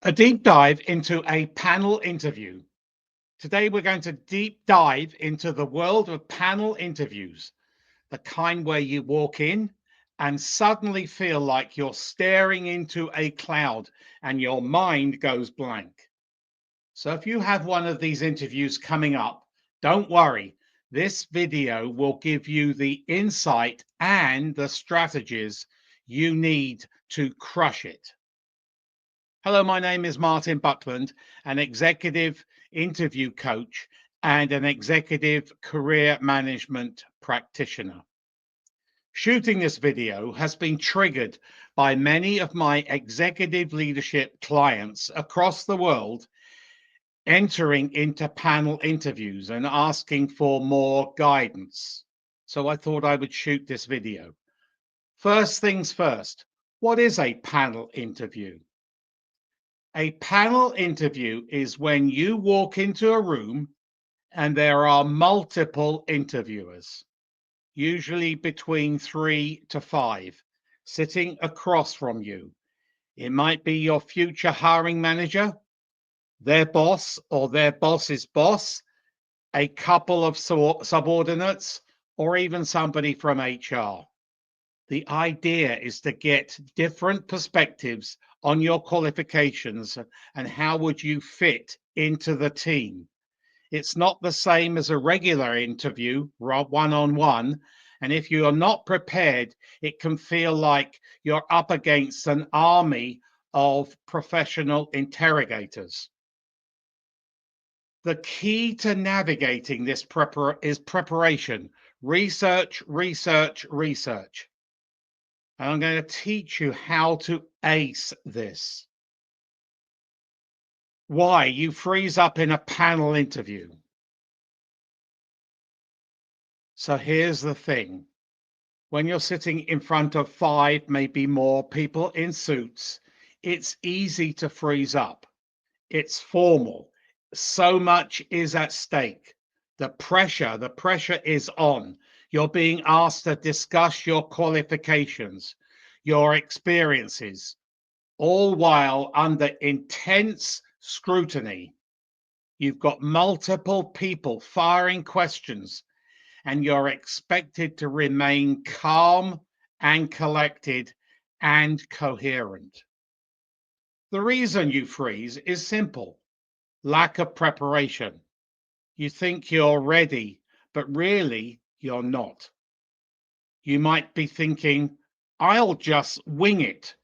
A deep dive into a panel interview. Today, we're going to deep dive into the world of panel interviews, the kind where you walk in and suddenly feel like you're staring into a cloud and your mind goes blank. So, if you have one of these interviews coming up, don't worry. This video will give you the insight and the strategies you need to crush it. Hello, my name is Martin Buckland, an executive interview coach and an executive career management practitioner. Shooting this video has been triggered by many of my executive leadership clients across the world entering into panel interviews and asking for more guidance. So I thought I would shoot this video. First things first, what is a panel interview? A panel interview is when you walk into a room and there are multiple interviewers, usually between 3 to 5, sitting across from you. It might be your future hiring manager, their boss or their boss's boss, a couple of subordinates, or even somebody from HR. The idea is to get different perspectives on your qualifications and how would you fit into the team. It's not the same as a regular interview, one-on-one. And if you are not prepared, it can feel like you're up against an army of professional interrogators. The key to navigating this is preparation, research, research, research. And I'm going to teach you how to ace this. Why you freeze up in a panel interview. So here's the thing. When you're sitting in front of 5, maybe more people in suits, it's easy to freeze up. It's formal. So much is at stake. The pressure is on. You're being asked to discuss your qualifications, your experiences, all while under intense scrutiny. You've got multiple people firing questions, and you're expected to remain calm and collected and coherent. The reason you freeze is simple: lack of preparation. You think you're ready, but really you're not. You might be thinking, I'll just wing it.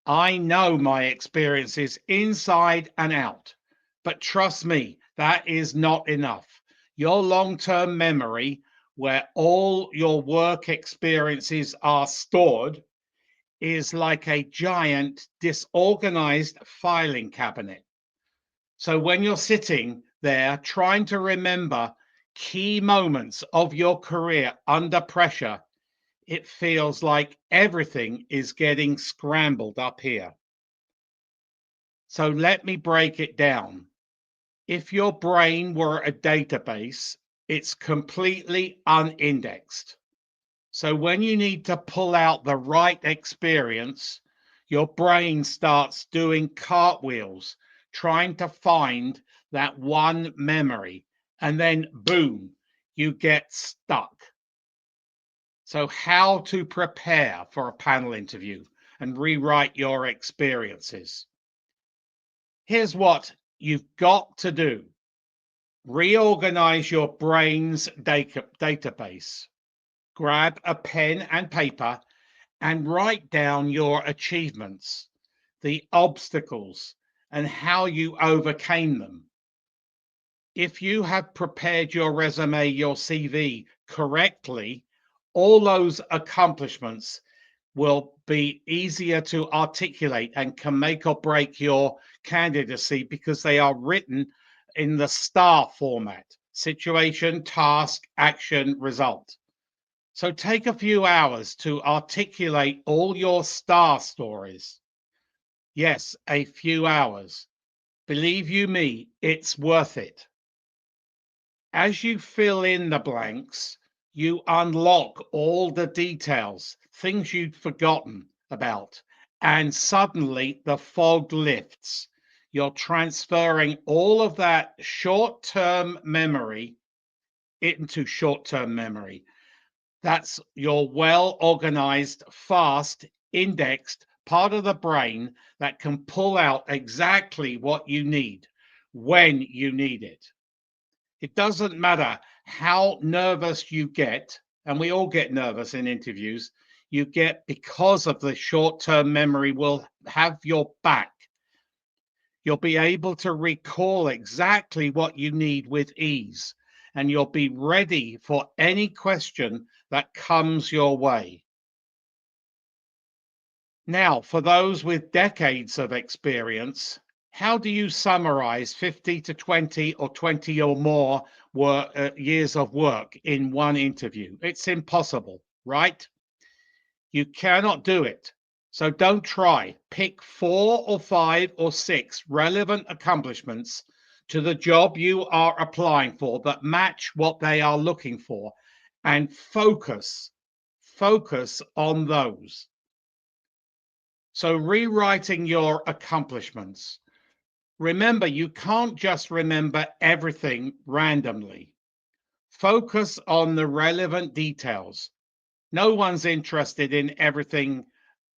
I know my experiences inside and out, but trust me, that is not enough. Your long-term memory, where all your work experiences are stored, is like a giant disorganized filing cabinet. So when you're sitting there trying to remember key moments of your career under pressure, it feels like everything is getting scrambled up here. So let me break it down. If your brain were a database, it's completely unindexed. So when you need to pull out the right experience, your brain starts doing cartwheels, trying to find that one memory, and then boom, you get stuck. So how to prepare for a panel interview and rewrite your experiences. Here's what you've got to do. Reorganize your brain's database. Grab a pen and paper and write down your achievements, the obstacles, and how you overcame them. If you have prepared your resume, your CV correctly, all those accomplishments will be easier to articulate and can make or break your candidacy because they are written in the STAR format: situation, task, action, result. So take a few hours to articulate all your STAR stories. Yes, a few hours. Believe you me, it's worth it. As you fill in the blanks, you unlock all the details, things you'd forgotten about, and suddenly the fog lifts. You're transferring all of that short-term memory into short-term memory. That's your well-organized, fast, indexed part of the brain that can pull out exactly what you need when you need it. It doesn't matter how nervous you get, and we all get nervous in interviews, you get because of the short-term memory will have your back. You'll be able to recall exactly what you need with ease, and you'll be ready for any question that comes your way. Now, for those with decades of experience, how do you summarize 50 to 20 or 20 or more years of work in one interview? It's impossible, right? You cannot do it. So don't try. Pick 4 or 5 or 6 relevant accomplishments to the job you are applying for that match what they are looking for, and focus on those. So rewriting your accomplishments. Remember, you can't just remember everything randomly. Focus on the relevant details. No one's interested in everything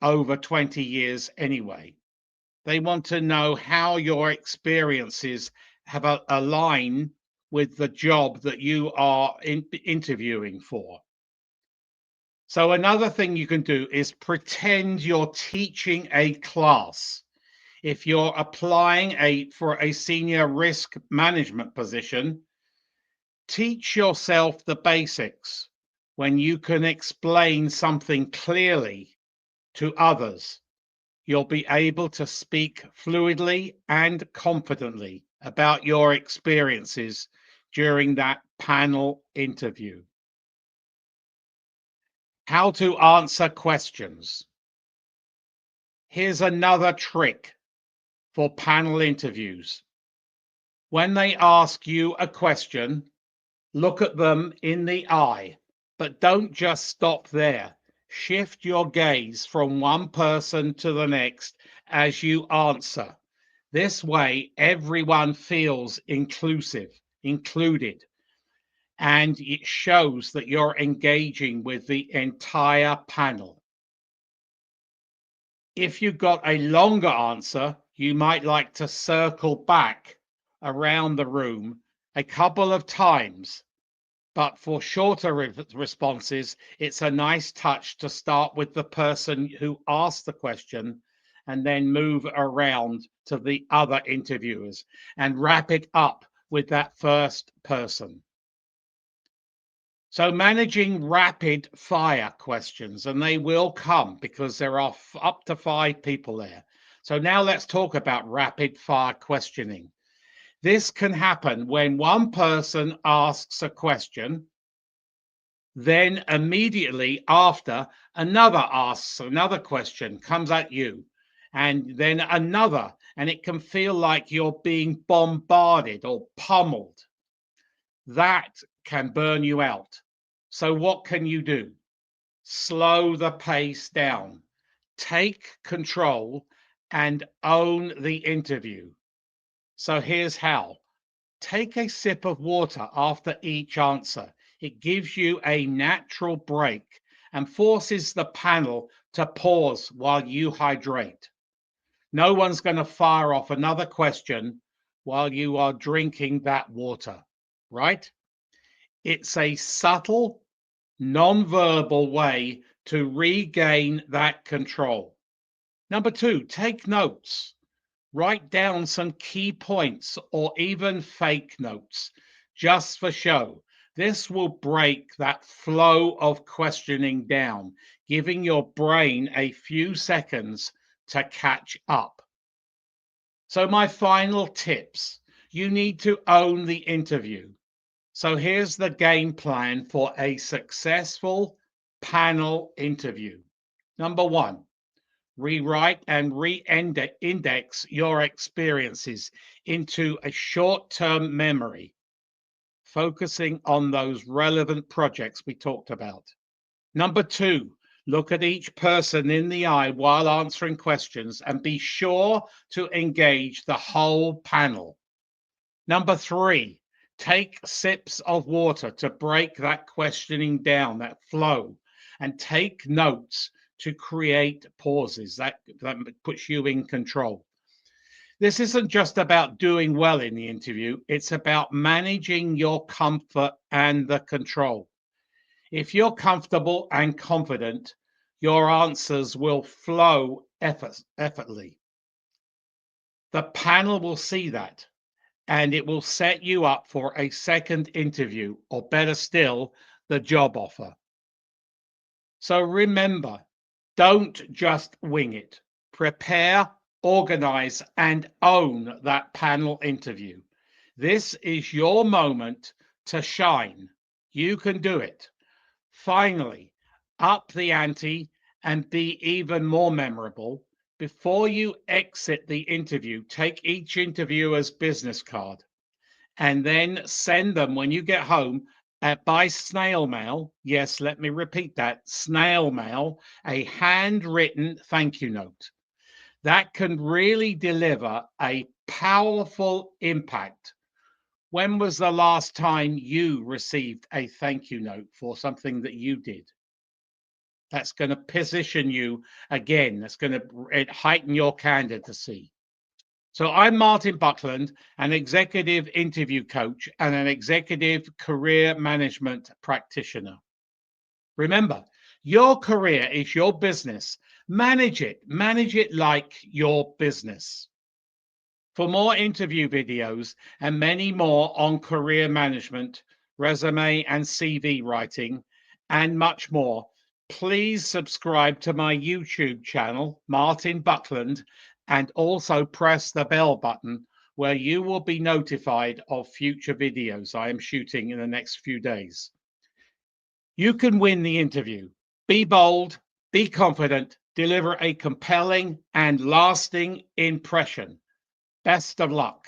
over 20 years anyway. They want to know how your experiences have align with the job that you are interviewing for. So another thing you can do is pretend you're teaching a class. If you're applying for a senior risk management position, teach yourself the basics when you can explain something clearly to others. You'll be able to speak fluidly and confidently about your experiences during that panel interview. How to answer questions. Here's another trick for panel interviews. When they ask you a question, look at them in the eye, but don't just stop there. Shift your gaze from one person to the next as you answer. This way, everyone feels included, and it shows that you're engaging with the entire panel. If you've got a longer answer, you might like to circle back around the room a couple of times. But for shorter responses, it's a nice touch to start with the person who asked the question and then move around to the other interviewers and wrap it up with that first person. So managing rapid fire questions, and they will come because there are up to 5 people there. So now let's talk about rapid fire questioning. This can happen when one person asks a question, then immediately after another asks another question, comes at you, and then another, and it can feel like you're being bombarded or pummeled. That can burn you out. So what can you do? Slow the pace down, take control, and own the interview. So here's how. Take a sip of water after each answer. It gives you a natural break and forces the panel to pause while you hydrate. No one's going to fire off another question while you are drinking that water, right? It's a subtle, non-verbal way to regain that control. Number 2, take notes. Write down some key points or even fake notes just for show. This will break that flow of questioning down, giving your brain a few seconds to catch up. So my final tips, you need to own the interview. So here's the game plan for a successful panel interview. Number 1, rewrite and re-index your experiences into a short-term memory, focusing on those relevant projects we talked about. Number 2, Look at each person in the eye while answering questions and be sure to engage the whole panel. Number 3, take sips of water to break that questioning down, that flow, and take notes to create pauses. That puts you in control. This isn't just about doing well in the interview, it's about managing your comfort and the control. If you're comfortable and confident, your answers will flow effortlessly. The panel will see that, and it will set you up for a second interview, or better still, the job offer. So remember, don't just wing it. Prepare, organize, and own that panel interview. This is your moment to shine. You can do it. Finally, up the ante and be even more memorable. Before you exit the interview, take each interviewer's business card and then send them when you get home by snail mail. Yes, let me repeat that, snail mail, a handwritten thank you note. That can really deliver a powerful impact. When was the last time you received a thank you note for something that you did? That's going to position you again. That's going to heighten your candidacy. So I'm Martin Buckland, an executive interview coach and an executive career management practitioner. Remember, your career is your business. Manage it like your business. For more interview videos and many more on career management, resume and CV writing, and much more, please subscribe to my YouTube channel, Martin Buckland, and also press the bell button where you will be notified of future videos I am shooting in the next few days. You can win the interview. Be bold, be confident, deliver a compelling and lasting impression. Best of luck.